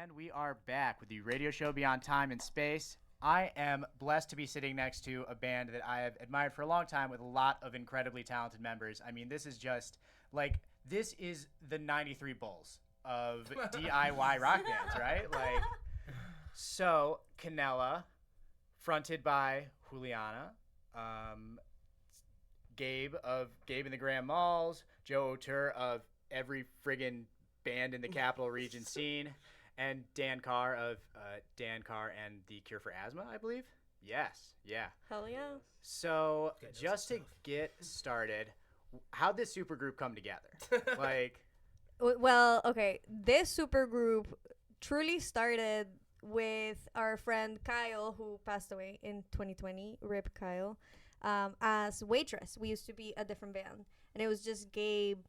And we are back with the radio show Beyond Time and Space. I am blessed to be sitting next to a band that I have admired for a long time with a lot of incredibly talented members. I mean, this is just like, this is the 93 Bulls of DIY rock bands, right? Like, so Canella, fronted by Juliana, Gabe of Gabe and the Grand Malls, Joe O'Toole of every friggin' band in the Capital Region scene, and Dan Carr of Dan Carr and the Cure for Asthma, I believe. Yes, yeah. Hell yeah. So just to get started, how'd this supergroup come together? Like, Well, okay. This supergroup truly started with our friend Kyle, who passed away in 2020. RIP Kyle. As Waitress. We used to be a different band, and it was just Gabe,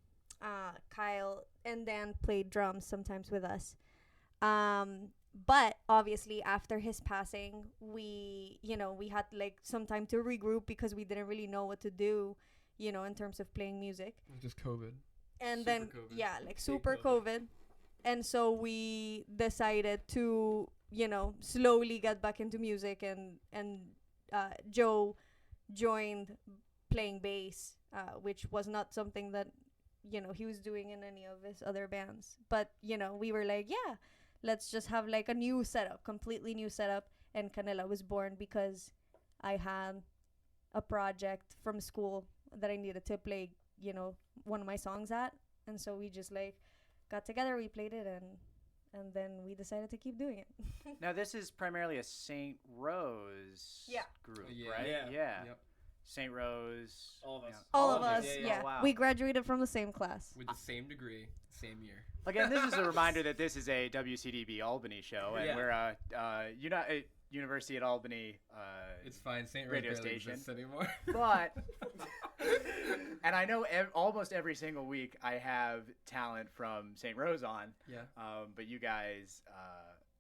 Kyle, and Dan played drums sometimes with us. But obviously after his passing, we had like some time to regroup because we didn't really know what to do, in terms of playing music. Just COVID. And Super then COVID. yeah, like super COVID. And so we decided to, slowly get back into music, and Joe joined playing bass, which was not something that he was doing in any of his other bands. But we were like, yeah, let's just have like a new setup, completely new setup. And Canella was born because I had a project from school that I needed to play, one of my songs at. And so we just like got together, we played it, and then we decided to keep doing it. now this is primarily a St. Rose group, right? Yeah. Yep. St. Rose. All of us. All of us, Yeah. yeah. Oh, wow. We graduated from the same class. With the same degree, same year. Again, this is a reminder that this is a WCDB Albany show, and we're University at Albany. It's fine. St. Rose Radio barely station. exists anymore. But, and I know almost every single week I have talent from St. Rose on. Yeah. But you guys,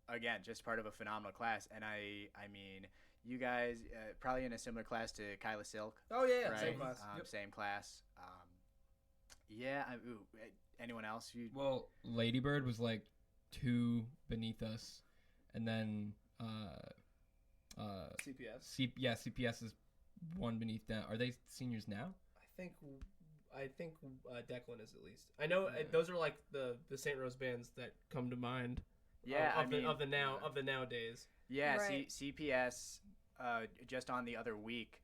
again, just part of a phenomenal class, and I mean, you guys probably in a similar class to Kyla Silk. Oh yeah, right? same class. Same class. Anyone else? Well, Ladybird was like 2 beneath us, and then CPS. CPS is 1 beneath that. Are they seniors now? I think Declan is at least. I know those are like the St. Rose bands that come to mind. Yeah, of the nowadays. Yeah, Right. CPS. Just on the other week,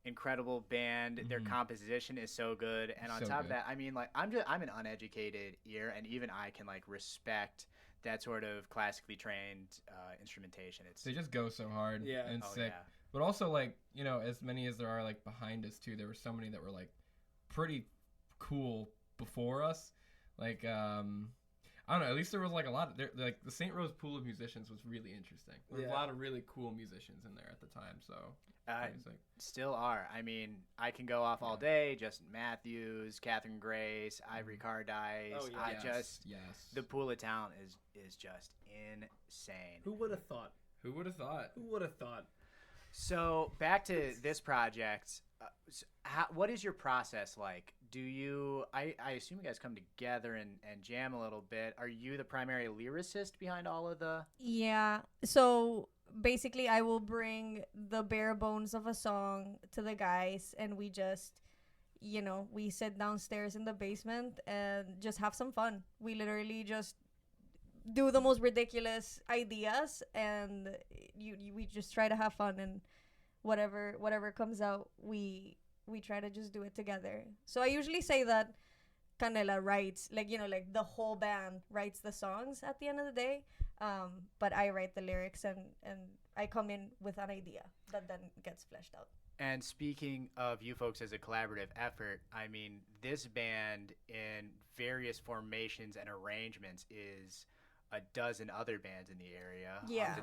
incredible band. Their composition is so good, and on So top of good. that, I mean, like I'm an uneducated ear, and even I can like respect that sort of classically trained instrumentation. They just go so hard. Yeah. And Oh, sick. yeah. But also, like, as many as there are like behind us too, there were so many that were like pretty cool before us. Like, I don't know. At least there was like a lot of like the St. Rose pool of musicians was really interesting. There was a lot of really cool musicians in there at the time. So it's like, Still are. I mean, I can go off all day. Justin Matthews, Catherine Grace, Ivory Cardice. Oh, yeah. yes. The pool of talent is just insane. Who would have thought? Who would have thought? Who would have thought? So back to this project. What is your process like? Do you? I assume you guys come together and jam a little bit. Are you the primary lyricist behind all of the? Yeah. So basically, I will bring the bare bones of a song to the guys, and we just, we sit downstairs in the basement and just have some fun. We literally just do the most ridiculous ideas, and we just try to have fun, and whatever comes out, we try to just do it together. So I usually say that Canella writes, like the whole band writes the songs at the end of the day, but I write the lyrics, and I come in with an idea that then gets fleshed out. And speaking of you folks as a collaborative effort, I mean, this band in various formations and arrangements is a dozen other bands in the area. Yeah.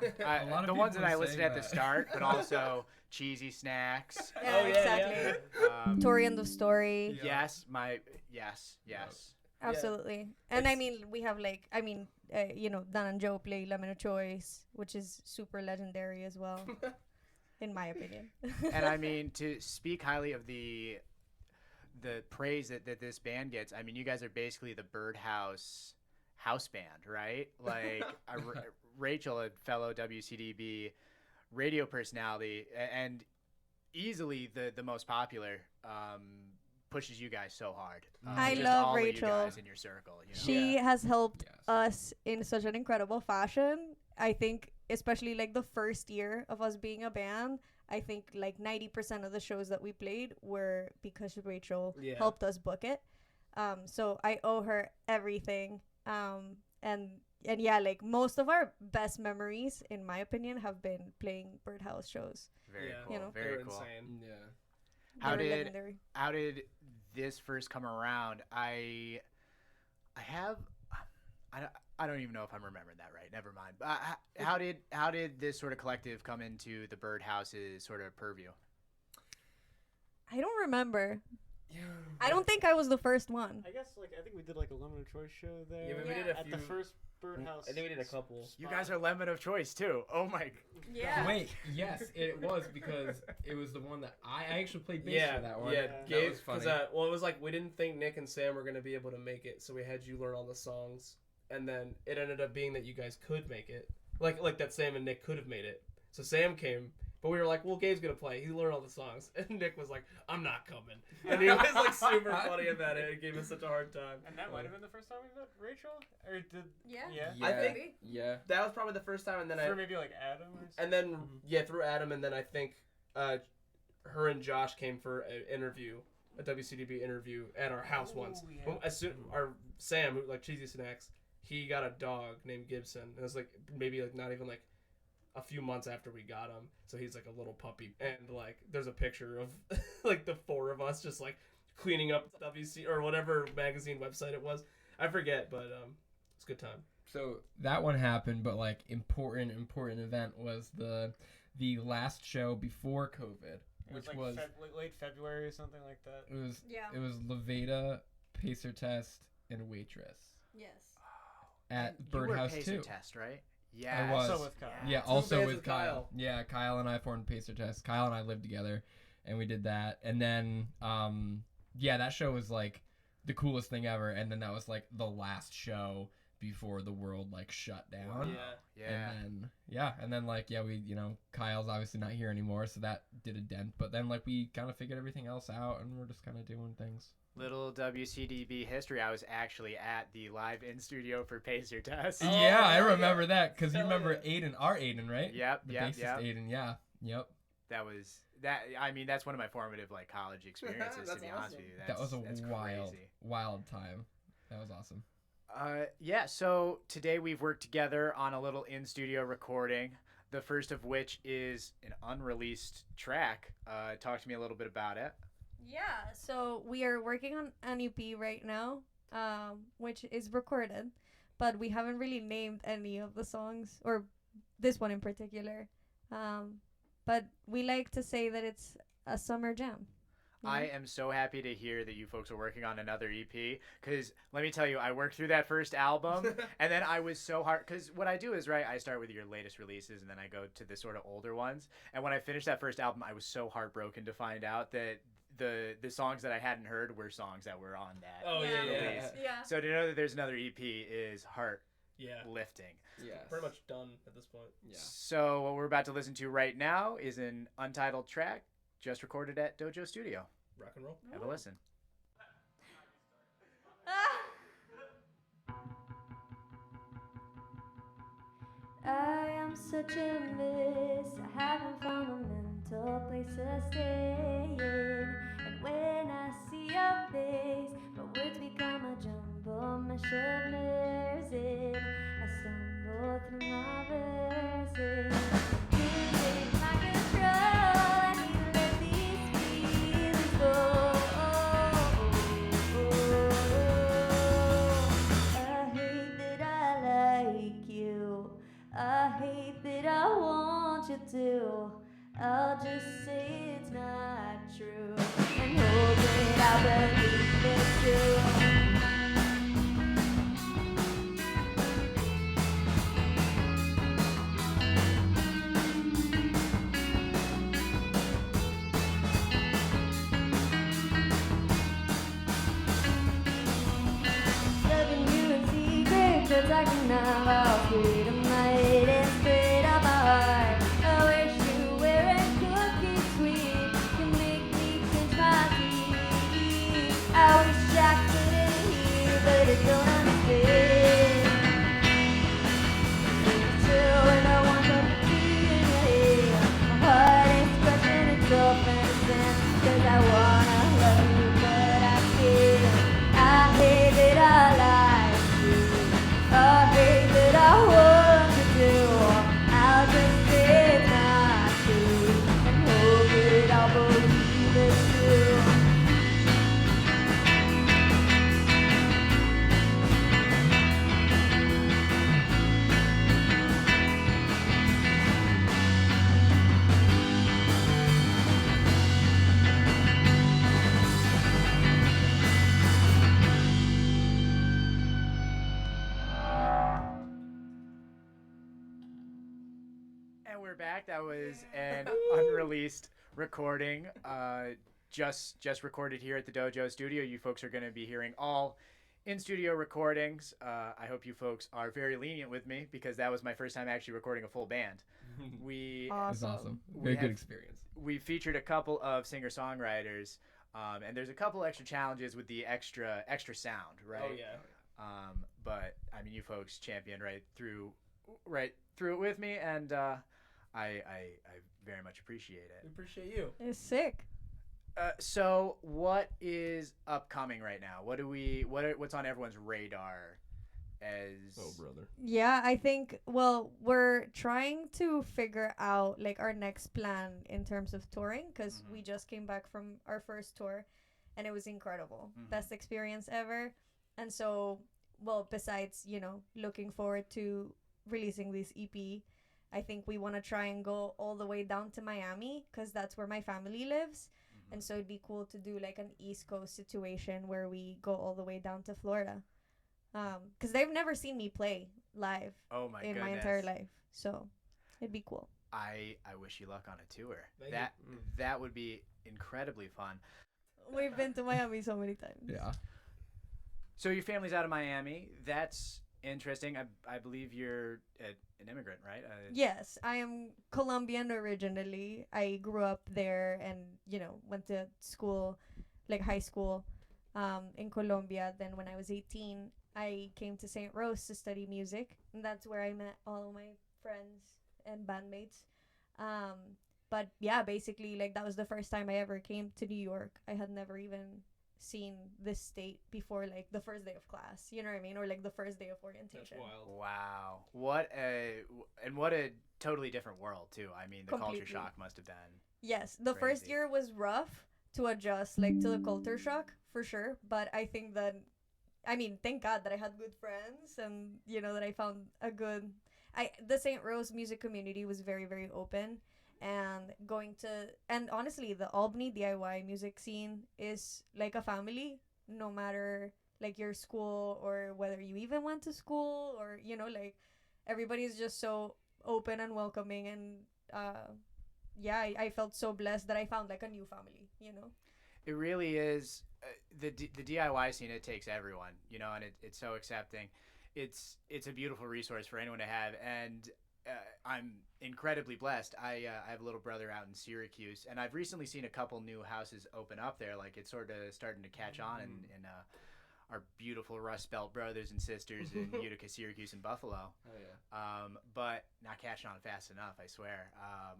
A lot of The ones people that I are listed saying at the that. start, but also Cheesy Snacks. Yeah, yeah, exactly. Tori and the Story. Yeah. Yes. Absolutely. And I mean, we have Dan and Joe play Lemon Choice, which is super legendary as well, in my opinion. And I mean, to speak highly of the praise that this band gets, I mean, you guys are basically the Birdhouse house band, right? Like Rachel, a fellow WCDB radio personality, and easily the most popular, pushes you guys so hard. I just love all Rachel. Of you guys in your circle. You know? She has helped Yes. us in such an incredible fashion. I think, especially like the first year of us being a band, I think like 90% of the shows that we played were because Rachel Yeah. helped us book it. So I owe her everything. And yeah, like most of our best memories, in my opinion, have been playing Birdhouse shows. Very Yeah. cool. You know? Very They're cool. insane. Yeah. How They were did- legendary. How did this first come around? I don't even know if I'm remembering that right. Never mind. How did this sort of collective come into the Birdhouse's sort of purview? I don't remember. Yeah. I don't think I was the first one. I guess I think we did like a limited choice show there. Yeah, but we did a at the few- first Birdhouse. I think we did a couple. You guys are lemon of choice too. Oh my. Yeah. Wait, yes, it was because it was the one that I actually played bass Yeah, for that one. yeah. That Gabe, was funny. Because well, it was like we didn't think Nick and Sam were gonna be able to make it, so we had you learn all the songs, and then it ended up being that you guys could make it, like that Sam and Nick could have made it. So Sam came, but we were like, well, Gabe's gonna play. He learned all the songs, and Nick was like, I'm not coming, and he was like super funny about it. It gave us such a hard time. And that might have been the first time we met Rachel, or did Yeah. yeah, I think- Yeah. That was probably the first time, and then for maybe like Adam or something. and then through Adam, and then I think her and Josh came for an interview, a WCDB interview at our house once. yeah. Well, as soon our Sam, who like Cheesy Snacks, he got a dog named Gibson. And it was like maybe like not even like a few months after we got him, so he's like a little puppy. And like there's a picture of like the four of us just like cleaning up WC or whatever magazine website it was. I forget, but it's a good time. So that one happened, but like important event was the last show before COVID, It which like was late February or something like that. Yeah. it was Levada, Pacer Test, and Waitress Yes. at You were Birdhouse Pacer 2. Test, right? Yeah. I was. Also with Kyle. Yeah, Two also bands with with Kyle. Kyle. Yeah, Kyle and I formed Pacer Test. Kyle and I lived together, and we did that. And then, that show was like the coolest thing ever. And then that was like the last show before the world like shut down. Yeah. And then we, Kyle's obviously not here anymore, so that did a dent. But then like we kind of figured everything else out, and we're just kind of doing things. Little WCDB history. I was actually at the live in studio for Pacer Test. Oh, Yeah, I hell remember yeah. that because you Hell remember yeah. Aiden, right? Yep. The Yep. bassist Yep. Aiden. Yeah. Yep. That was that. I mean, that's one of my formative like college experiences. to That's be honest awesome. with you, That was a that's wild, crazy. wild time. That was awesome. Yeah, so today we've worked together on a little in-studio recording, the first of which is an unreleased track. Talk to me a little bit about it. Yeah, so we are working on an EP right now, which is recorded, but we haven't really named any of the songs, or this one in particular. But we like to say that it's a summer jam. you I know? am so happy to hear that you folks are working on another EP, because let me tell you, I worked through that first album, and then I was so hard, because what I do is, right, I start with your latest releases, and then I go to the sort of older ones, and when I finished that first album, I was so heartbroken to find out that the songs that I hadn't heard were songs that were on that. Oh yeah, yeah. Release. Yeah. So to know that there's another EP is heart Yeah. lifting. Yeah. Pretty much done at this point. Yeah. So what we're about to listen to right now is an untitled track just recorded at Dojo Studio. Rock and roll. Have a listen. I am such a mess. I haven't found a mental place to stay in. And when I see your face, my words become a jumble mesh of losing. I stumble through my verses. You take my control. I need to let these feelings go. I hate that I like you. I hate that I want you to. I'll just say it's not true and hope that I believe it's true. Loving you in secret, so talking about freedom, my head is straight up my heart. I wish you were a cookie sweet, you make me clench my teeth. I wish I couldn't hear, but I don't understand. Still, when I want to be in your head, my heart is scratching itself in the sand. 'Cause I wanna love you, but I can't. I hate that I lied to you. I hate that I want to do. I'll just say it's not true and hope that I'll believe it's true. And we're back. That was an unreleased recording, just recorded here at the Dojo Studio. You folks are going to be hearing all in-studio recordings. I hope you folks are very lenient with me because that was my first time actually recording a full band. We It's Awesome. awesome. We Very good have- experience. we featured a couple of singer-songwriters, and there's a couple extra challenges with the extra sound, right? Oh yeah. But I mean, you folks championed right through it with me, and I very much appreciate We it. appreciate you. It's sick. So what is upcoming right now? What's on everyone's radar? As Oh, brother. Yeah, I think, well, we're trying to figure out like our next plan in terms of touring because Mhm. we just came back from our first tour and it was incredible. Mhm. Best experience ever. And so, well, besides, looking forward to releasing this EP, I think we want to try and go all the way down to Miami because that's where my family lives. Mhm. And so it'd be cool to do like an East Coast situation where we go all the way down to Florida. Because they've never seen me play live Oh my in goodness. my entire life. So it'd be cool. I wish you luck on a tour. Thank you. That would be incredibly fun. We've been to Miami so many times. Yeah. So your family's out of Miami. That's interesting. I believe you're an immigrant, right? Yes, I am Colombian originally. I grew up there and, went to school, like high school, in Colombia. Then when I was 18, I came to St. Rose to study music. And that's where I met all of my friends and bandmates. But yeah, basically, like that was the first time I ever came to New York. I had never even seen this state before, like the first day of class. You know what I mean? Or like the first day of That's orientation. wild. Wow. What a totally different world too. I mean, the culture Completely. shock must have been. Yes, the first Crazy. year was rough to adjust, like to the culture shock for sure. But I think that, thank God that I had good friends and that I found a good. The St. Rose music community was very very open, and honestly, the Albany DIY music scene is like a family, no matter like your school or whether you even went to school or like everybody's just so open and welcoming and yeah, I felt so blessed that I found like a new family, It really is the DIY scene. It takes everyone, and it's so accepting. It's a beautiful resource for anyone to have, and I'm incredibly blessed. I have a little brother out in Syracuse, and I've recently seen a couple new houses open up there. Like it's sort of starting to catch on in our beautiful Rust Belt brothers and sisters in Utica, Syracuse, and Buffalo. Oh yeah. But not catching on fast enough, I swear.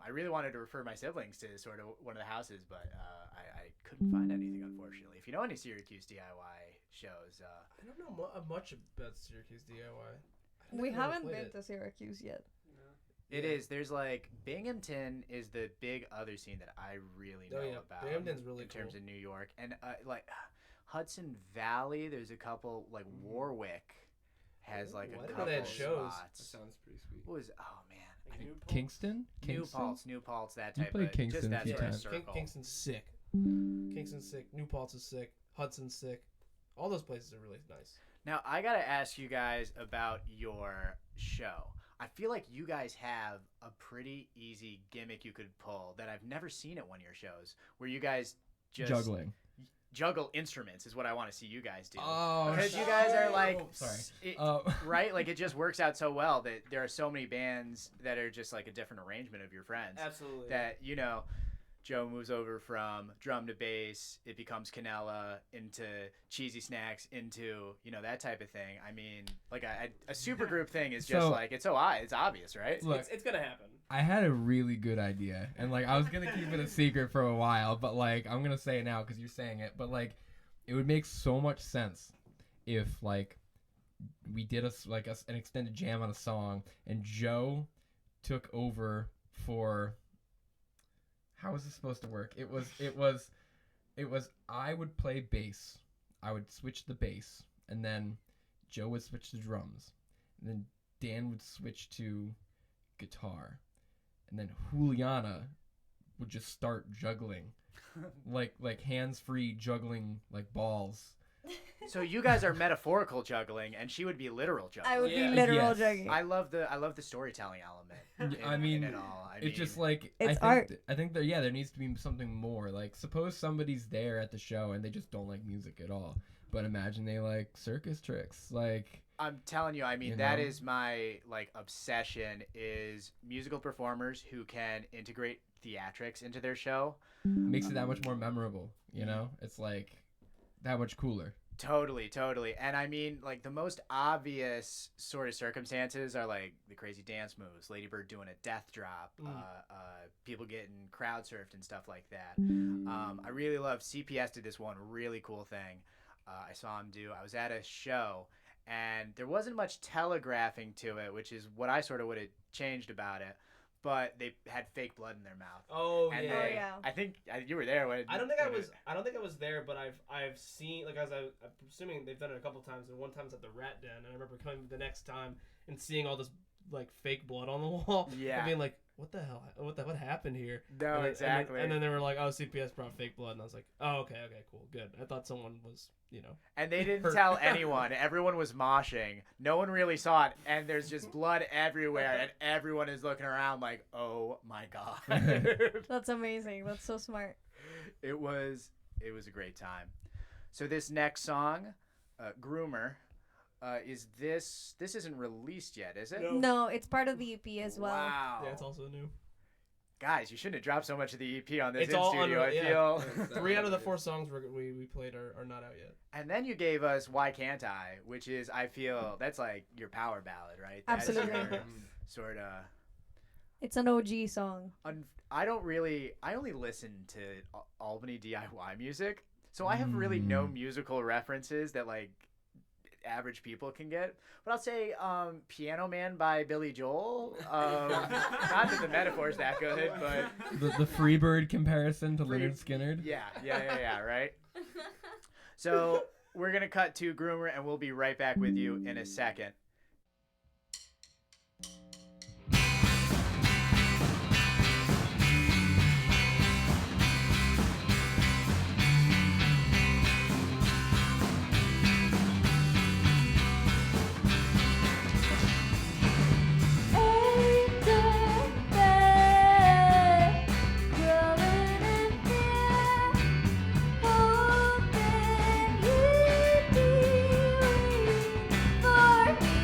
I really wanted to refer my siblings to sort of one of the houses, but I couldn't find anything, unfortunately. If you know any Syracuse DIY shows, I don't know much about Syracuse DIY. I've we never haven't played been it. to Syracuse yet. it is. There's like Binghamton is the big other scene that I really know Oh, yeah. about. Binghamton's really in terms cool. of New York, and like Hudson Valley. There's a couple like Warwick has like Ooh, I a didn't know couple they had shows. spots. That sounds pretty sweet. What was man? Like New Paltz? Kingston? New Paltz, that You type played of Kingston just a that few sort of times. circle. Kingston's sick. Kingston's sick. New Paltz is sick. Hudson's sick. All those places are really nice. Now, I got to ask you guys about your show. I feel like you guys have a pretty easy gimmick you could pull that I've never seen at one of your shows, where you guys just Juggling. juggle instruments is what I want to see you guys do. Oh, Because you guys are like, sorry. right? Like it just works out so well that there are so many bands that are just like a different arrangement of your friends. Absolutely. That, you know, Joe moves over from drum to bass, it becomes Canella, into Cheesy Snacks, into, you know, that type of thing. I mean, like a super group thing is just So- like, it's obvious, right? Look, It's gonna happen. I had a really good idea, and like I was gonna keep it a secret for a while, but like I'm gonna say it now because you're saying it. But like, it would make so much sense if like we did an extended jam on a song, and Joe took over for. How was this supposed to work? It was I would play bass, I would switch the bass, and then Joe would switch to drums, and then Dan would switch to guitar. And then Juliana would just start juggling, like hands-free juggling like balls. So you guys are metaphorical juggling, and she would be literal juggling. I would Yeah. be literal Yes. juggling. I love the storytelling element. I mean, in it all. I It's mean, just like It's I art. think there needs to be something more. Like suppose somebody's there at the show and they just don't like music at all, but imagine they like circus tricks. Like I'm telling you, I mean, You that know? is my like obsession is musical performers who can integrate theatrics into their show. makes it that much more memorable. You know, it's like that much cooler. Totally. And I mean, like the most obvious sort of circumstances are like the crazy dance moves, Lady Bird doing a death drop, people getting crowd surfed and stuff like that. I really love CPS did this one really cool thing. I saw him do. I was at a show and there wasn't much telegraphing to it, which is what I sort of would have changed about it. But they had fake blood in their mouth. Oh And yeah. Oh, they- yeah. I think you were there when. I don't think I was there, but I've seen, like, I'm assuming they've done it a couple times, and one time's at the Rat Den, and I remember coming the next time and seeing all this like fake blood on the wall. Yeah. And being like, what the hell? What happened here? No, And then- exactly. And then they were like, oh, CPS brought fake blood, and I was like, oh, okay, cool, good. I thought someone was, And they didn't hurt. tell anyone. Everyone was moshing. No one really saw it. And there's just blood everywhere. And everyone is looking around like, oh my God. That's amazing. That's so smart. It was a great time. So this next song, Groomer, this isn't released yet, is it? No. No, it's part of the EP as well. Wow. Yeah, it's also new. Guys, you shouldn't have dropped so much of the EP on this It's in all studio, on- I yeah. feel. 3 out of the 4 songs we played are not out yet. And then you gave us Why Can't I, which is, I feel, that's like your power ballad, right? That's Absolutely. your sort of... It's an OG song. I only listen to Albany DIY music, so I have really no musical references that like average people can get. But I'll say Piano Man by Billy Joel. Not that the metaphor's that good, but The Freebird comparison to Leonard Skinner. yeah, right? So we're going to cut to Groomer, and we'll be right back with you in a second. For me.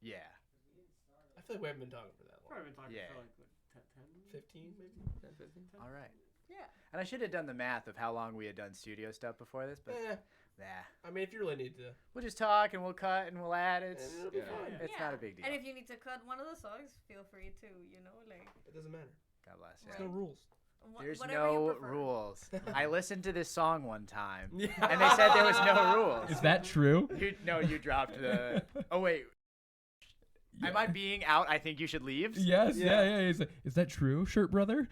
Yeah. I feel like we haven't been talking for that long. Probably been talking Yeah. for like what, 10, 15 maybe. 10, 15. All right. Yeah. And I should have done the math of how long we had done studio stuff before this, but nah. I mean, if you really need to, We'll just talk and we'll cut and we'll add. It's and it'll be Yeah. fine. it's not a big deal. And if you need to cut one of the songs, feel free to, like. It doesn't matter. God bless. There's Yeah. no rules. There's whatever you no prefer. rules. I listened to this song one time, Yeah. and they said there was no rules. Is that true? You dropped the. Oh wait, am I being out? I think you should leave. Yes, Yeah. yeah. He's like, is that true, shirt brother?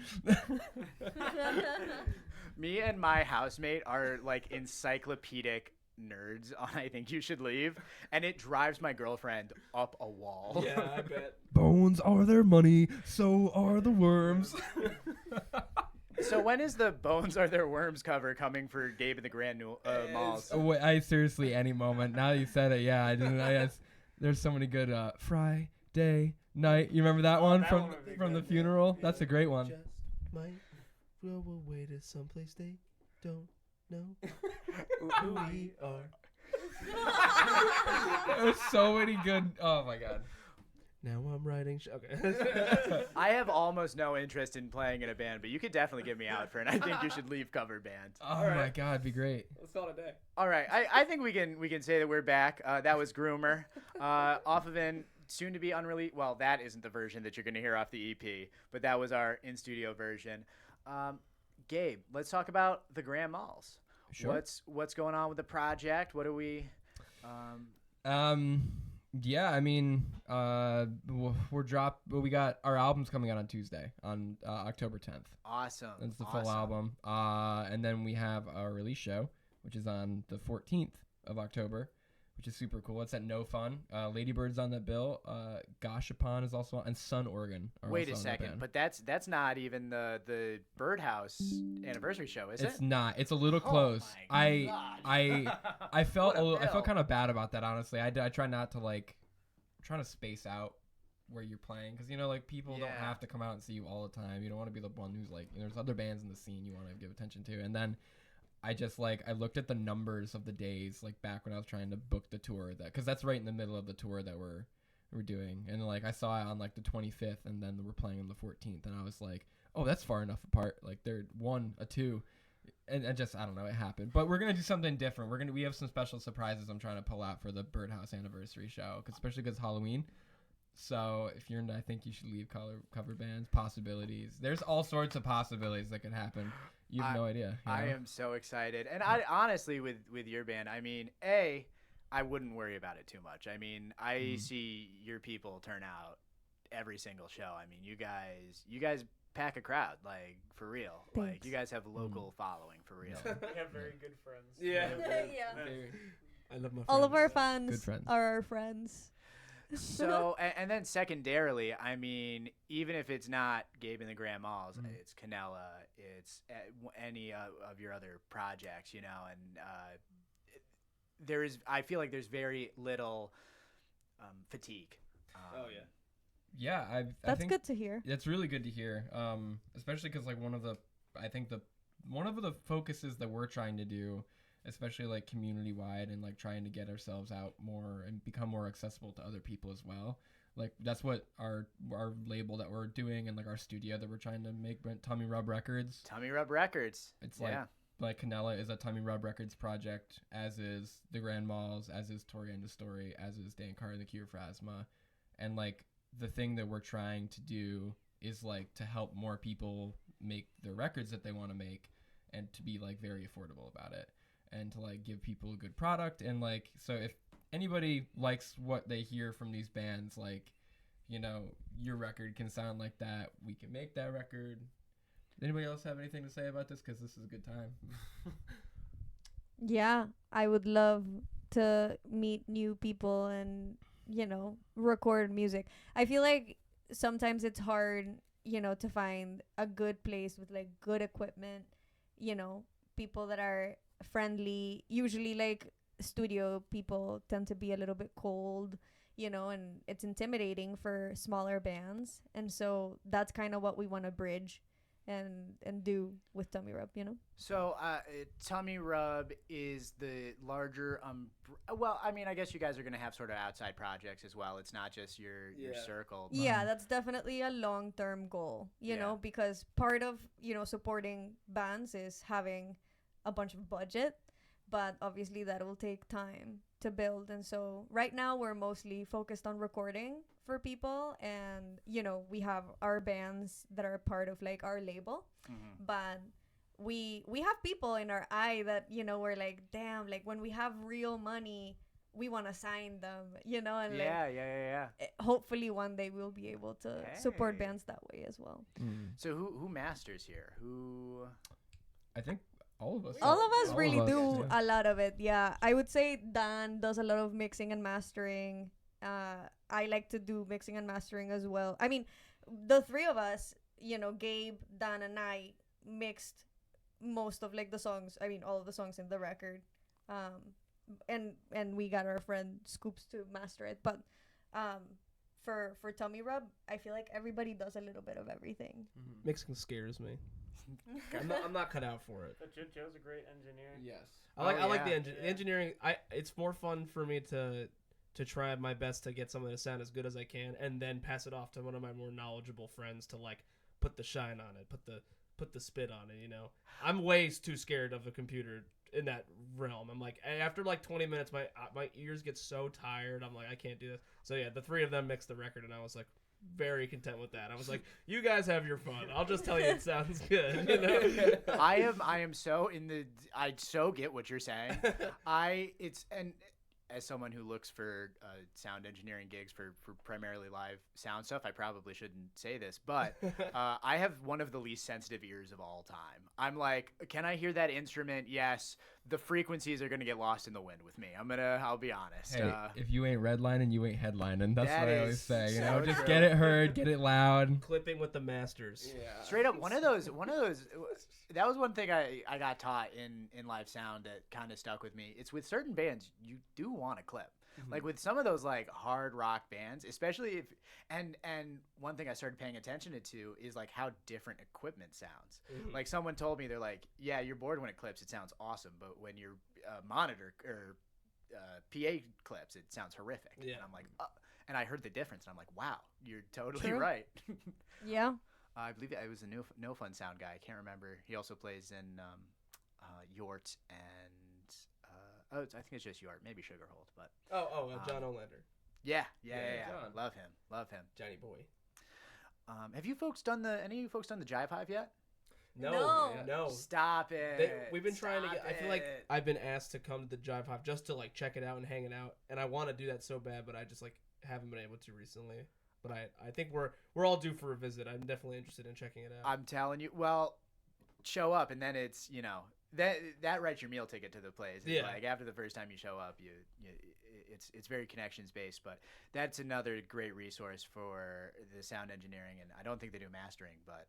Me and my housemate are like encyclopedic nerds on I think you should leave, and it drives my girlfriend up a wall. Yeah, I bet. Bones are their money, so are the worms. So when is the Bones Are Their Worms cover coming for Gabe and the Grand Malls? Oh, wait, I seriously, any moment. Now that you said it, yeah, I didn't. There's so many good Friday night. You remember that one that from one would be from the good, funeral? That's a great one. Just might go away to someplace they don't know who we are. There's so many good. Oh my god. Now I'm writing. Okay. I have almost no interest in playing in a band, but you could definitely get me out for it. I think you should leave cover band. Oh All my right. god, it'd be great. Let's call it a day. All right, I think we can say that we're back. That was Groomer, off of an soon to be unreleased. Well, that isn't the version that you're going to hear off the EP, but that was our in studio version. Gabe, let's talk about the Grand Malls. Sure. What's going on with the project? What are we? Yeah, I mean, we got our album's coming out on Tuesday, on October 10th. Awesome. That's the Awesome. full album. And then we have our release show, which is on the 14th of October, which is super cool. It's at No Fun. Ladybird's on the bill. Gashapon is also on, and Sun Oregon are Wait a also on the second, band. but that's not even the Birdhouse anniversary show, is It's it? not. It's a little Oh close. my God. I felt What a I felt bill. kind of bad about that, honestly. I try not to trying to space out where you're playing, because like people don't Yeah. have to come out and see you all the time. You don't want to be the one who's there's other bands in the scene you want to give attention to. And then I just I looked at the numbers of the days back when I was trying to book the tour, because that's right in the middle of the tour that we're doing, and I saw it on the 25th, and then we're playing on the 14th, and I was like, oh, that's far enough apart. They're a two. And just, I don't know, it happened. But we're going to do something different. We have some special surprises I'm trying to pull out for the Birdhouse anniversary show, especially because it's Halloween. So if you're I think you should leave cover bands. Possibilities. There's all sorts of possibilities that could happen. You have no idea. I am so excited. And I honestly, with your band, I mean, I wouldn't worry about it too much. I mean, I see your people turn out every single show. I mean, you guys pack a crowd, for real. Thanks. You guys have local following, for real. We have very good friends. Yeah. Yeah. I love my friends. All of our fans Good friends. are our friends. So, and then secondarily, I mean, even if it's not Gabe and the Grand Malls, it's Canella, it's any of your other projects, and I feel like there's very little fatigue. Oh yeah. Yeah, I That's think good to hear. It's really good to hear, especially because one of the focuses that we're trying to do, especially community wide, and trying to get ourselves out more and become more accessible to other people as well. That's what our label that we're doing, and our studio that we're trying to make, Tummy Rub Records. Tummy Rub Records. It's yeah. Canella is a Tummy Rub Records project, as is the Grand Malls, as is Tori and the Story, as is Dan Carr and the Cure for Asthma, and the thing that we're trying to do is to help more people make the records that they want to make, and to be very affordable about it, and to give people a good product. And so if anybody likes what they hear from these bands, your record can sound like that, we can make that record. Does anybody else have anything to say about this? Because this is a good time. Yeah, I would love to meet new people and record music. I feel like sometimes it's hard to find a good place with good equipment, people that are friendly. Usually studio people tend to be a little bit cold, and it's intimidating for smaller bands, and so that's kind of what we want to bridge, and do with Tummy Rub, you know. So, Tummy Rub is the larger. Well, I mean, I guess you guys are gonna have sort of outside projects as well. It's not just your Yeah. circle. But Yeah, that's definitely a long-term goal, you Yeah. know, because part of, supporting bands is having a bunch of budget, but obviously that will take time to build. And so right now we're mostly focused on recording for people, and we have our bands that are part of like our label, Mhm. but we have people in our eye that we're like, damn, like when we have real money we want to sign them, and Yeah, like yeah. hopefully one day we'll be able to support Hey. bands that way as well. So who masters here? Who? I think all of us. All of us All really of us, do yeah. a lot of it. Yeah, I would say Dan does a lot of mixing and mastering. I like to do mixing and mastering as well. I mean, the three of us, Gabe, Dan, and I mixed most of like the songs. I mean, all of the songs in the record. And we got our friend Scoops to master it. But for Tummy Rub, I feel like everybody does a little bit of everything. Mixing scares me. I'm not cut out for it. But Joe's a great engineer. Yes. I like the yeah. engineering. It's more fun for me to try my best to get something to sound as good as I can, and then pass it off to one of my more knowledgeable friends to like put the shine on it, put the spit on it. I'm way too scared of a computer in that realm. I'm like, after like 20 minutes, my ears get so tired. I'm like, I can't do this. So yeah, the three of them mixed the record, and I was like very content with that. I was like, you guys have your fun. I'll just tell you it sounds good. I am so in the. I so get what you're saying. And as someone who looks for sound engineering gigs for primarily live sound stuff, I probably shouldn't say this, but I have one of the least sensitive ears of all time. I'm like, can I hear that instrument? Yes. The frequencies are going to get lost in the wind with me. I'll be honest. Hey, if you ain't redlining, you ain't headlining. That's That what I always is say. so Just true. get it heard, get it loud. Clipping with the masters. Yeah. Straight up, one of those. That was one thing I got taught in live sound that kind of stuck with me. It's with certain bands you do want to clip. Like with some of those like hard rock bands, especially if and one thing I started paying attention to is like how different equipment sounds. Like someone told me, they're like, yeah, your board when it clips it sounds awesome, but when your monitor or PA clips it sounds horrific. Yeah. And I'm like, and I heard the difference, and I'm like, wow, you're totally True. right. Yeah. I believe it was a No Fun sound guy. I can't remember. He also plays in Yort and I think it's just Yort, maybe Sugarhold, but John Olander. yeah. John. Love him. Johnny boy. Have you folks done any of you folks done the Jive Hive yet? No. Stop it. We've been trying to get. Stop I feel like it. I've been asked to come to the Jive Hive just to like check it out and hang it out, and I want to do that so bad, but I just like haven't been able to recently. But I think we're all due for a visit. I'm definitely interested in checking it out. I'm telling you. Well, show up, and then it's that writes your meal ticket to the place. It's Yeah. Like after the first time you show up, it's very connections based, but that's another great resource for the sound engineering, and I don't think they do mastering, but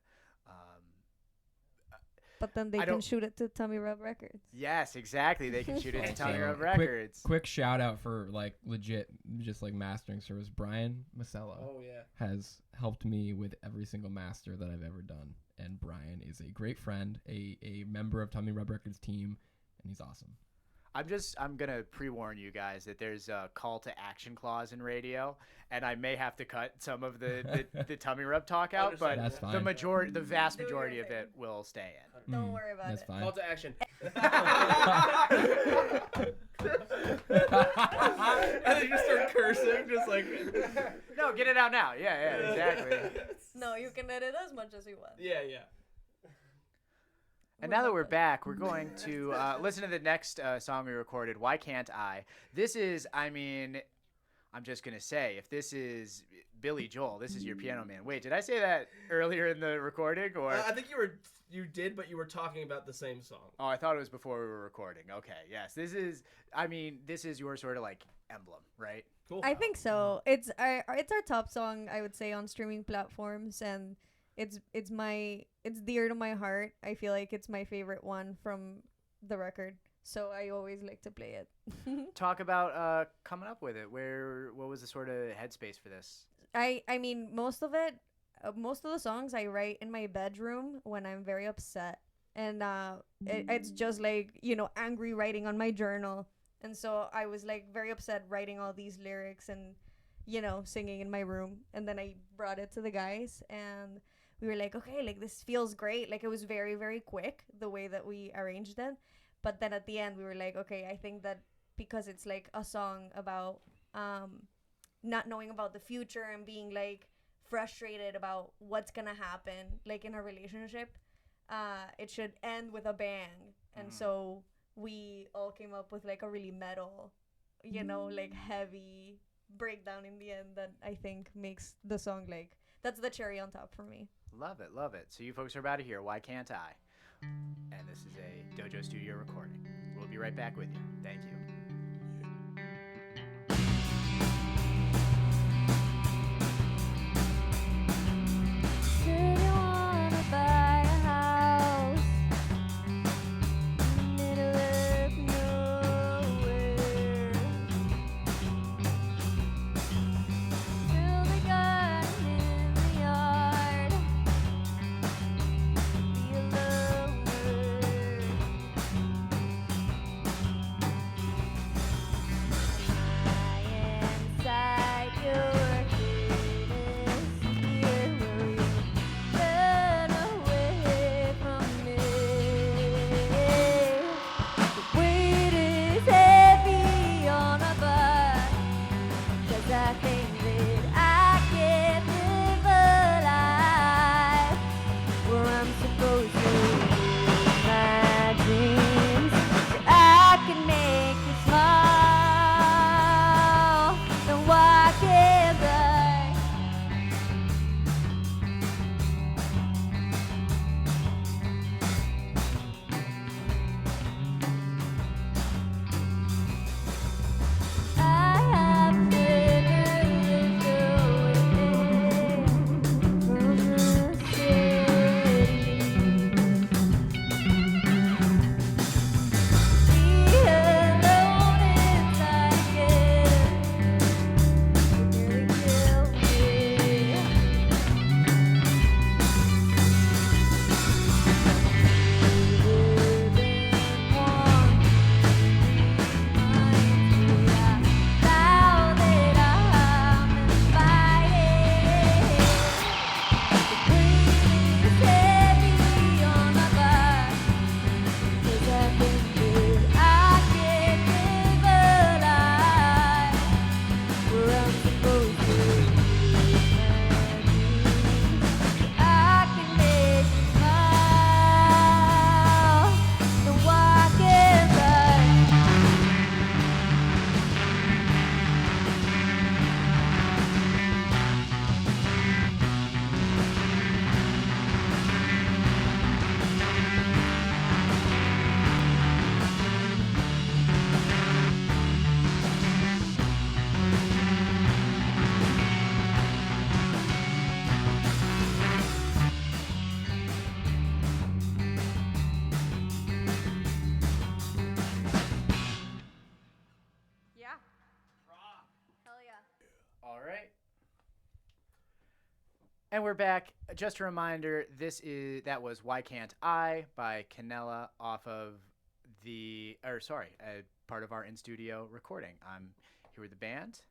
But then they I can don't- shoot it to Tummy Rub Records. yes, exactly. They can shoot it to Also, Tummy Rub quick- Records. Quick shout out for like legit, just like mastering service. Brian Masella yeah. has helped me with every single master that I've ever done, and Brian is a great friend, a member of Tummy Rub Records team, and he's awesome. I'm gonna pre-warn you guys that there's a call to action clause in radio, and I may have to cut some of the tummy rub talk out, but That's fine. the vast Do your majority of thing. it will stay in. Don't worry about That's it. fine. Call to action. And then you just start cursing, just like. No, get it out now. Yeah, exactly. No, you can edit as much as you want. Yeah. And now that we're back, we're going to listen to the next song we recorded, Why Can't I? This is, I'm just going to say, if this is Billy Joel, this is your Piano Man. Wait, did I say that earlier in the recording? Or I think you did, but you were talking about the same song. Oh, I thought it was before we were recording. Okay, yes. This is your sort of like emblem, right? Cool. I think so. It's our top song, I would say, on streaming platforms, and it's dear to my heart. I feel like it's my favorite one from the record, so I always like to play it. Talk about coming up with it. What was the sort of headspace for this? I mean, most of it most of the songs I write in my bedroom when I'm very upset, and it's just like, you know, angry writing on my journal. And so I was like very upset writing all these lyrics and, you know, singing in my room. And then I brought it to the guys, and we were like, okay, like this feels great. Like it was very, very quick the way that we arranged it. But then at the end we were like, okay, I think that because it's like a song about not knowing about the future and being like frustrated about what's gonna happen like in a relationship, it should end with a bang. And so we all came up with like a really metal, you know, like heavy breakdown in the end that I think makes the song like, that's the cherry on top for me. Love it, love it. So you folks are about to hear Why Can't I? And this is a Dojo Studio recording. We'll be right back with you. Thank you. Said you wanna buy a house in the middle of nowhere. Build a garden in the yard. Be a loner. Inside your greatest fear, will you run away from me? The weight is heavy on my back, 'cause I think that I can't live a life where I'm supposed to live my dreams, so I can make you smile. Then why can't I? I have never lived away from the city. Be alone inside it, nearly killed me. Older than one reminds me, now that I'm invited. The weight is heavy on my back, 'cause I think that I can't live a life where I'm supposed to live my dreams. I can make you smile, then why can't I? Yeah. Hell yeah. All right. And we're back. Just a reminder, that was Why Can't I by Canella off of part of our in-studio recording. I'm here with the band.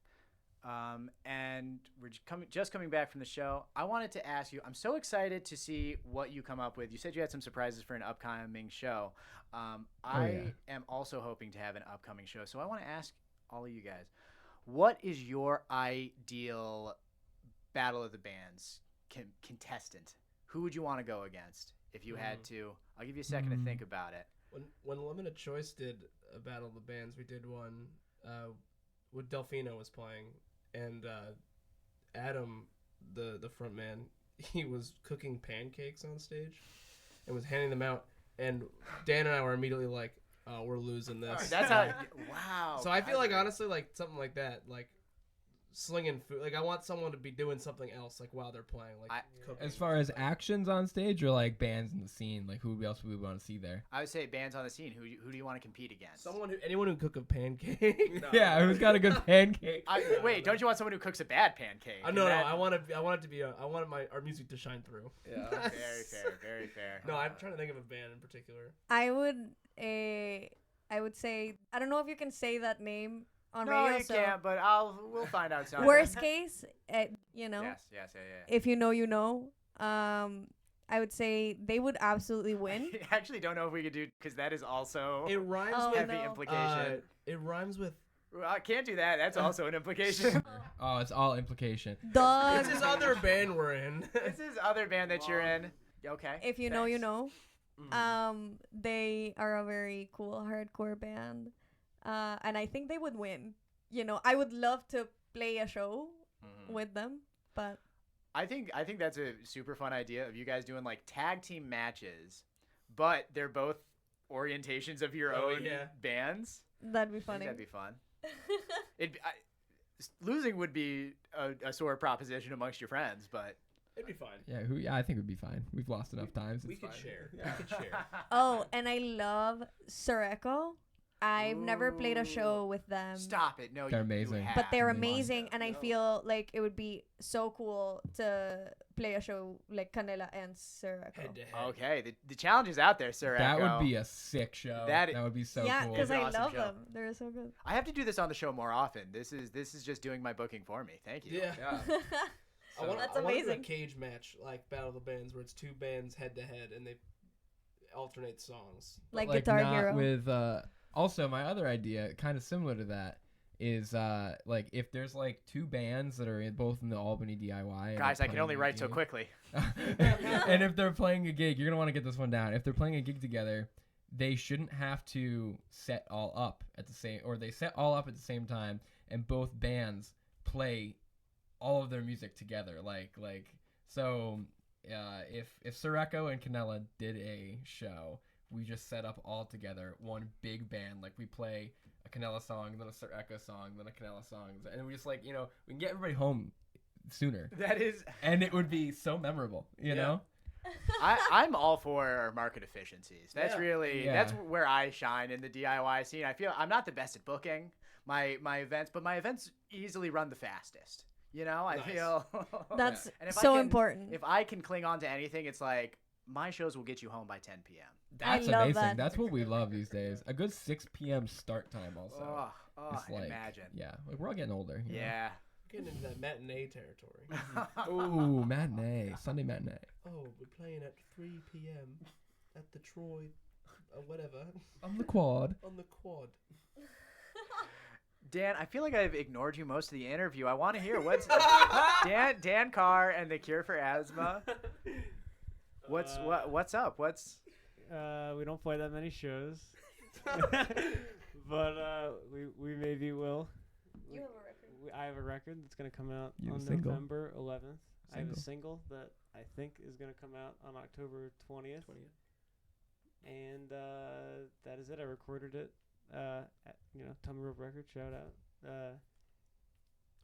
And we're just coming back from the show. I wanted to ask you, I'm so excited to see what you come up with. You said you had some surprises for an upcoming show. I am also hoping to have an upcoming show. So I want to ask all of you guys, what is your ideal Battle of the Bands contestant? Who would you want to go against if you had to? I'll give you a second to think about it. When Limited Choice did a Battle of the Bands, we did one with Delfino was playing, and Adam, the front man, he was cooking pancakes on stage and was handing them out, and Dan and I were immediately like, oh, we're losing this. That's how. Wow. So I feel like honestly, like something like that, like slinging food. Like I want someone to be doing something else like while they're playing, like cooking. As far as actions on stage or like bands in the scene, like who else would we want to see there? I would say bands on the scene. Who do you want to compete against? Anyone who cook a pancake. No. Yeah, who's got a good pancake? Wait, don't you want someone who cooks a bad pancake? No, I want it to be. I want our music to shine through. Yeah. Very fair, very fair. No, I'm trying to think of a band in particular. I would say, I don't know if you can say that name on No, radio. you so can't. But we'll find out soon. worst case, you know, Yes, yeah. if you know, you know. I would say they would absolutely win. I actually don't know if we could do because that is also It rhymes Oh, with heavy no. implication. It rhymes with. Well, I can't do that. That's also an implication. Oh, it's all implication. Dog. It's this other band we're in. This is other band that you're in. Okay. If you know, you thanks. know. Mhm. They are a very cool hardcore band, and I think they would win. You know, I would love to play a show Mhm. with them, but I think that's a super fun idea of you guys doing like tag team matches, but they're both orientations of your Oh, own yeah. bands. that'd be I think funny. that'd be fun. Losing would be a sore proposition amongst your friends, but It'd be fine. Yeah, I think it would be fine. We've lost enough times. We It's could fine. share. Yeah. We could share. Oh, and I love Sureko. I've never played a show with them. stop it. No, They're you amazing. have. But they're Amazing. amazing, and I feel like it would be so cool to play a show like Canella and Sureko. Head to head. Okay, the challenge is out there, sir. That would be a sick show. That- That would be so Yeah, cool. because It's an I awesome love show. them. They're so good. I have to do this on the show more often. This is just doing my booking for me. Thank you. Yeah. Yeah. I want That's to do a amazing. cage match like Battle of the Bands where it's two bands head to head and they alternate songs. like Guitar not Hero. with also my other idea kind of similar to that is like if there's like two bands that are both in the Albany DIY and Guys, they're I can only playing a write so gig- quickly. and if they're playing a gig, you're gonna want to get this one down. If they're playing a gig together, they shouldn't have to set all up at the same, or they set all up at the same time, and both bands play all of their music together. So if Sureko and Canella did a show, we just set up all together one big band. Like we play a Canella song, then a Sureko song, then a Canella song, and we just we can get everybody home sooner, That is, and it would be so memorable. You Yeah. know. I'm all for market efficiencies. That's Yeah. really that's where I shine in the DIY scene. I feel I'm not the best at booking my events, but my events easily run the fastest. You know, I Nice. feel That's And if I so can- important. if I can cling on to anything, it's like my shows will get you home by 10 p.m. That's love amazing. that. That's what we love these days. A good 6 p.m. start time also. Oh, It's like, imagine. yeah, like we're all getting older. you know? Yeah. Getting into that matinee territory. Ooh, matinee, Sunday matinee. Oh, we're playing at 3 p.m. at the Troy, whatever, On the quad. on the quad. Dan, I feel like I've ignored you most of the interview. I want to hear what's Dan Carr and the Cure for Asthma. What's up? What's We don't play that many shows, but we maybe will. You have a record. I have a record that's gonna come out You have on a single? November 11th. I have a Single. single that I think is gonna come out on October 20th. And that is it. I recorded it. At, Tummy Rope Records, shout out.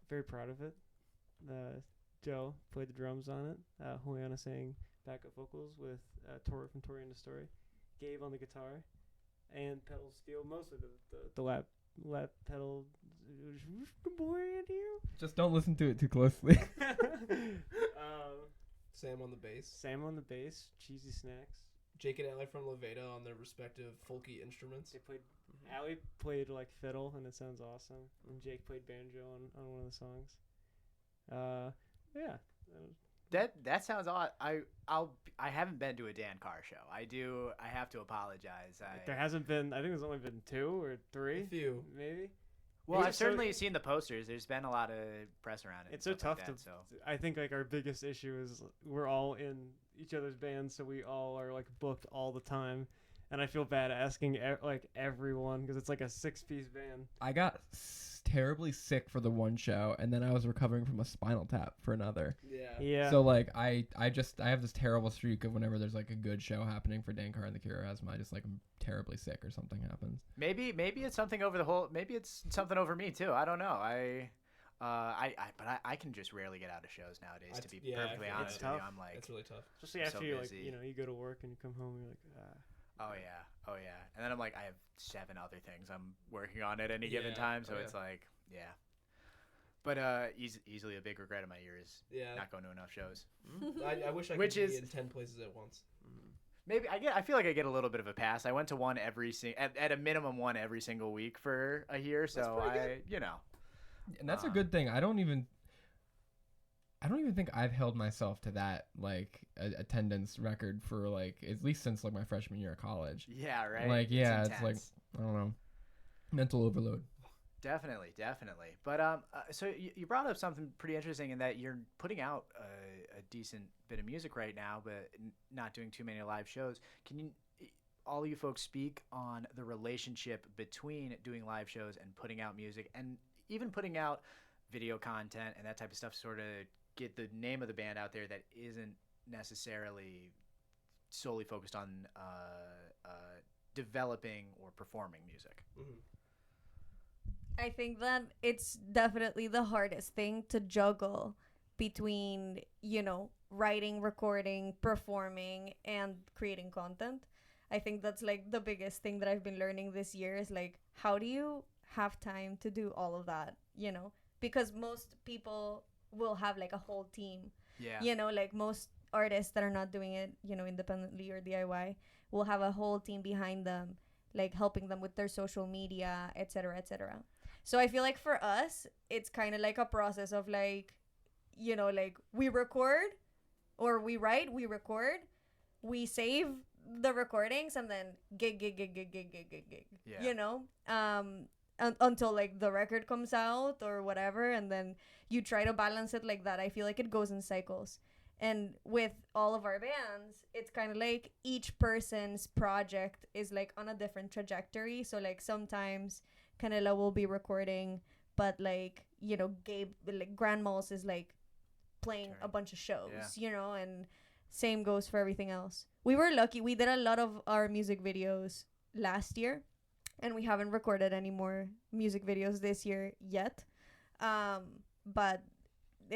Very proud of it. Joe played the drums on it. Juliana sang backup vocals with Tori from Tori and the Story. Gabe on the guitar, and pedal steel, mostly the lap pedal. Good boy in here. Just don't listen to it too closely. Sam on the bass. Sam on the bass, Cheesy Snacks. Jake and Ellie from Levada on their respective folky instruments. They played. Allie played like fiddle, and it sounds awesome. And Jake played banjo on one of the songs. Yeah. that sounds odd. I haven't been to a Dan Carr show. I have to apologize. There hasn't been. I think there's only been 2 or 3, A few. maybe. Well, It's I've so- certainly seen the posters. There's been a lot of press around it. It's and so stuff tough like to. that, so. I think like our biggest issue is we're all in each other's bands, so we all are like booked all the time, and I feel bad asking everyone because it's like a 6-piece band. I got terribly sick for the one show, and then I was recovering from a spinal tap for another. Yeah. Yeah. So I have this terrible streak of whenever there's like a good show happening for Dan Carr and the Cure of Asthma, I just I'm terribly sick or something happens. Maybe it's something over the whole. Maybe it's something over me too. I don't know. But I can just rarely get out of shows nowadays. To be yeah, perfectly it's honest with you, tough. I'm like, It's really tough. Especially I'm after so you busy. you go to work and you come home and you're like, oh yeah, and then I'm like, I have 7 other things I'm working on at any given Yeah. time, so Oh, it's like, yeah. But easily a big regret of my year is Yeah. not going to enough shows. I wish I could Which be is- in 10 places at once. Maybe I feel like I get a little bit of a pass. I went to one at a minimum one every single week for a year, so pretty good. And that's a good thing. I don't even think I've held myself to that like attendance record for like at least since like my freshman year of college. Yeah, right. Like yeah, it's like intense. I don't know, mental overload. Definitely. But so you brought up something pretty interesting in that you're putting out a decent bit of music right now, but not doing too many live shows. Can you, all you folks, speak on the relationship between doing live shows and putting out music, and even putting out video content and that type of stuff, sort of get the name of the band out there that isn't necessarily solely focused on developing or performing music? Mm-hmm. I think that it's definitely the hardest thing to juggle between, writing, recording, performing, and creating content. I think that's like the biggest thing that I've been learning this year is like, how do you have time to do all of that, Because most people will have like a whole team. Yeah. Like most artists that are not doing it, independently or DIY will have a whole team behind them, like helping them with their social media, etc., etc. So I feel like for us, it's kind of like a process of like, like we record or we write, we record, we save the recordings and then gig. Yeah. Until like the record comes out or whatever, and then you try to balance it like that. I feel like it goes in cycles. And with all of our bands, it's kind of like each person's project is like on a different trajectory. So like sometimes Canella will be recording, but like, Gabe, like Grand Malls is like playing a bunch of shows, and same goes for everything else. We were lucky. We did a lot of our music videos last year, and we haven't recorded any more music videos this year yet. But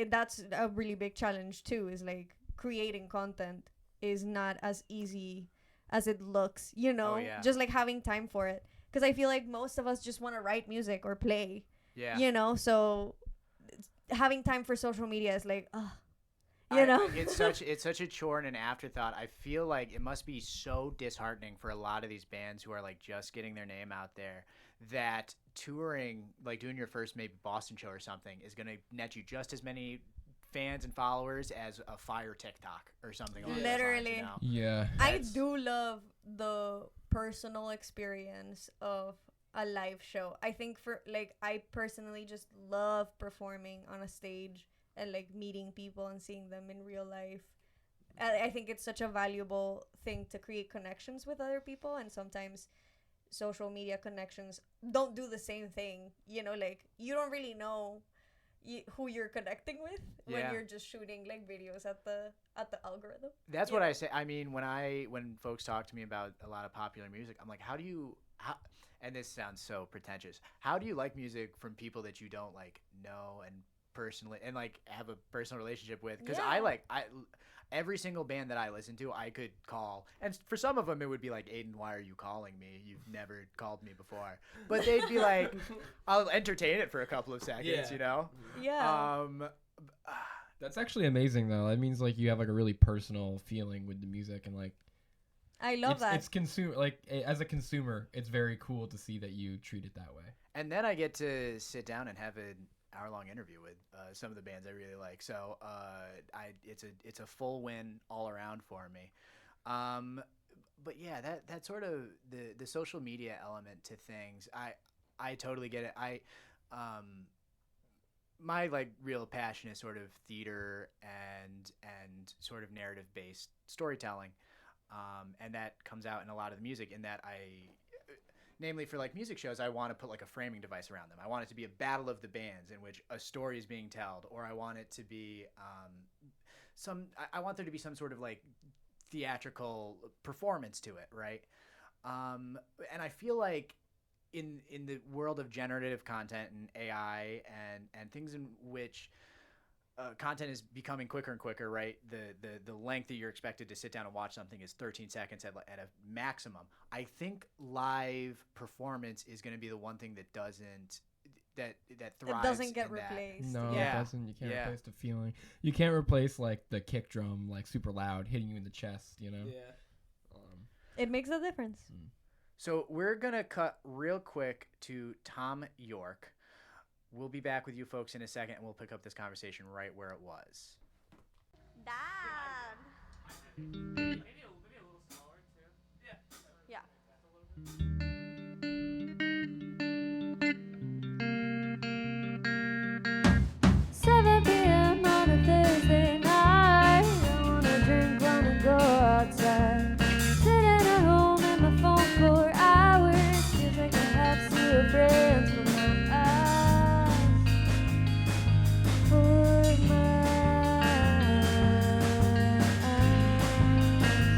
that's a really big challenge too, is like creating content is not as easy as it looks, Oh, yeah. just like having time for it. Because I feel like most of us just want to write music or play, Yeah. So having time for social media is like, It's such a chore and an afterthought. I feel like it must be so disheartening for a lot of these bands who are like just getting their name out there, that touring, like doing your first maybe Boston show or something, is going to net you just as many fans and followers as a fire TikTok or something along those lines, Literally. Yeah. I do love the personal experience of a live show. I think I personally just love performing on a stage and like meeting people and seeing them in real life. I think it's such a valuable thing to create connections with other people, and sometimes social media connections don't do the same thing. Like you don't really know who you're connecting with when Yeah. you're just shooting like videos at the algorithm. That's what I say. I mean, when folks talk to me about a lot of popular music, I'm like, how, and this sounds so pretentious, how do you like music from people that you don't like know and personally and like have a personal relationship with? Because Yeah. every single band that I listen to, I could call, and for some of them it would be like, Aiden, why are you calling me? You've never called me before. But they'd be like, I'll entertain it for a couple of seconds, Yeah. Yeah. That's actually amazing though. That means like you have like a really personal feeling with the music, and like I love that. It's consumer as a consumer, it's very cool to see that you treat it that way. And then I get to sit down and have an hour-long interview with some of the bands I really like. So it's a full win all around for me. But yeah, that sort of the social media element to things, I totally get it. My like real passion is sort of theater and sort of narrative-based storytelling, and that comes out in a lot of the music. In that namely for like music shows, I want to put like a framing device around them. I want it to be a battle of the bands in which a story is being told, or I want it to be I want there to be some sort of like theatrical performance to it, right? And I feel like in the world of generative content and AI and things in which content is becoming quicker and quicker, right? The length that you're expected to sit down and watch something is 13 seconds at a maximum. I think live performance is going to be the one thing that doesn't that thrives. It doesn't get in that. replaced. No, Yeah. it doesn't. You can't Yeah. replace the feeling. You can't replace like the kick drum, like super loud, hitting you in the chest. You know. Yeah. It makes a difference. So we're going to cut real quick to Tom York. We'll be back with you folks in a second, and we'll pick up this conversation right where it was. Dad. Maybe a little smaller too. Yeah. Yeah. 7 p.m. on a Thursday night. I wanna drink, wanna go outside. Sitting at home in my phone for hours. Feels like I have zero friends for my eyes. For my eyes.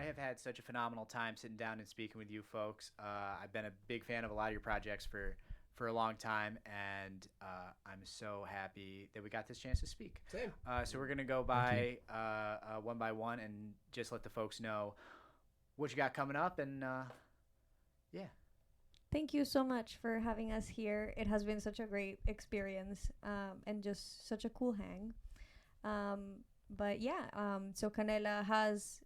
have had such a phenomenal time sitting down and speaking with you folks. I've been a big fan of a lot of your projects for a long time, and I'm so happy that we got this chance to speak. Same. So we're going to go by one and just let the folks know what you got coming up, and yeah. Thank you so much for having us here. It has been such a great experience, and just such a cool hang. But yeah, so Canella has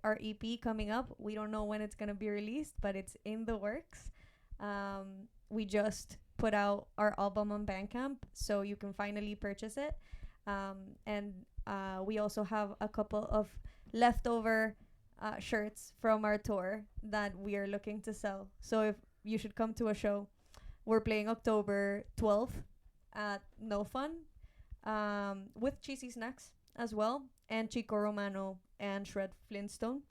our EP coming up. We don't know when it's going to be released, but it's in the works. We just put out our album on Bandcamp, so you can finally purchase it. And we also have a couple of leftover shirts from our tour that we are looking to sell. So if you should come to a show, we're playing October 12th at No Fun, with Cheesy Snacks as well, and Chico Romano and Shred Flintstone.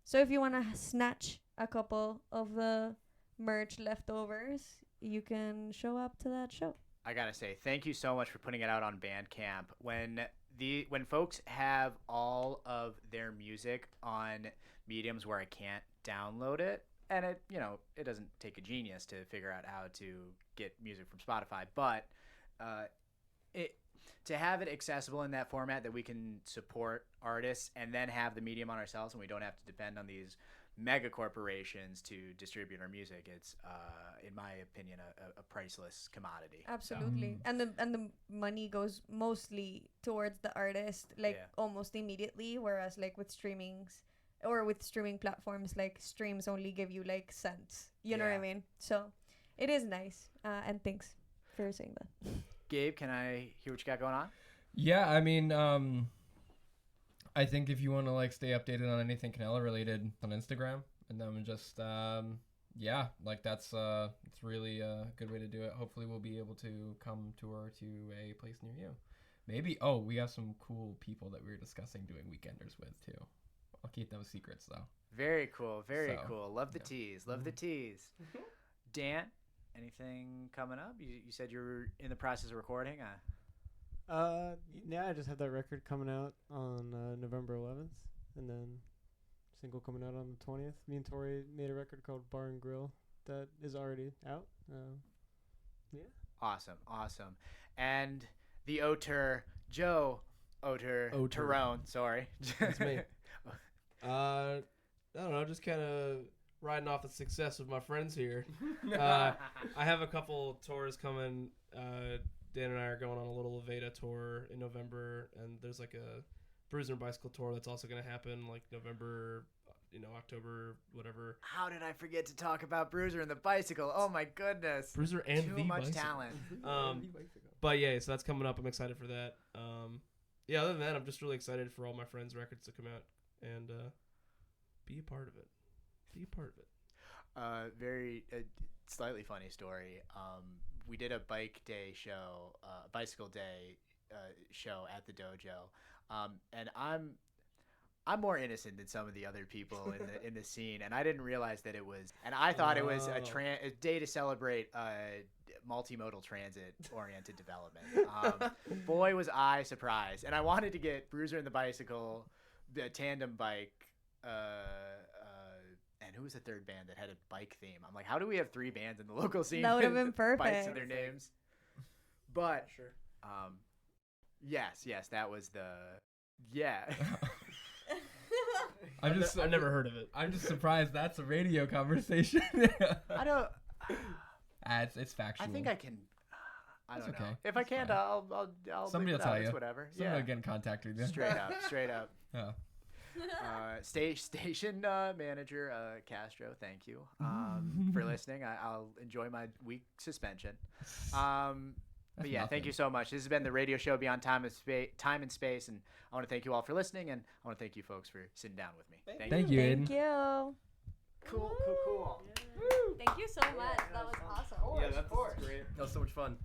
So if you want to snatch a couple of the merch leftovers, you can show up to that show. I gotta say, thank you so much for putting it out on Bandcamp. When folks have all of their music on mediums where I can't download it, and it doesn't take a genius to figure out how to get music from Spotify, but to have it accessible in that format that we can support artists and then have the medium on ourselves, and we don't have to depend on these mega corporations to distribute our music, it's in my opinion a priceless commodity. Absolutely. And the money goes mostly towards the artist, almost immediately, whereas like with streamings or with streaming platforms, like streams only give you like cents, you know what I mean? So it is nice, and thanks for saying that. Gabe, can I hear what you got going on? Yeah, I mean, I think if you want to like stay updated on anything Canella related on Instagram, and then just that's it's really a good way to do it. Hopefully we'll be able to come tour to a place near you. Maybe we have some cool people that we were discussing doing weekenders with too. I'll keep them secrets though. Very cool, very cool. Love the tease. Love the tease. Dan, anything coming up? You said you're in the process of recording. Yeah, I just had that record coming out on November 11th, and then single coming out on the 20th. Me and Tori made a record called Bar and Grill that is already out. Yeah. Awesome. And the auteur, Joe Tyrone, sorry. That's me. I don't know, just kind of riding off the success of my friends here. I have a couple tours coming. Dan and I are going on a little Aveda tour in November, and there's like a Bruiser and Bicycle tour that's also going to happen like November, October, whatever. How did I forget to talk about Bruiser and the Bicycle? Oh my goodness. Bruiser and Too the much Bicycle. talent. But yeah, so that's coming up. I'm excited for that. Other than that, I'm just really excited for all my friends' records to come out and be a part of it. Very slightly funny story. We did a bicycle day show at the dojo, and I'm more innocent than some of the other people in the scene, and I didn't realize that it was. And I thought it was a day to celebrate multimodal transit oriented development. Boy, was I surprised, and I wanted to get Bruiser and the Bicycle, the tandem bike. And who was the third band that had a bike theme? I'm like, how do we have three bands in the local scene? That would have been with perfect. Bikes in their names. But Sure. Yes, that was the I've never heard of it. I'm just surprised that's a radio conversation. I don't. It's factual. I think I can. I don't know. Okay. If I can't, fine. I'll Somebody will leave it out. tell It's you. whatever. Someone will get in contact with you. Straight up. Yeah. Station manager Castro, thank you for listening. I'll enjoy my week suspension. But yeah, thank you so much. This has been the radio show Beyond Time and Space, and I want to thank you all for listening, and I want to thank you folks for sitting down with me. Thank you, Aiden. Thank you. Cool. Thank you so much. That was awesome. Yeah, that's great. That was so much fun.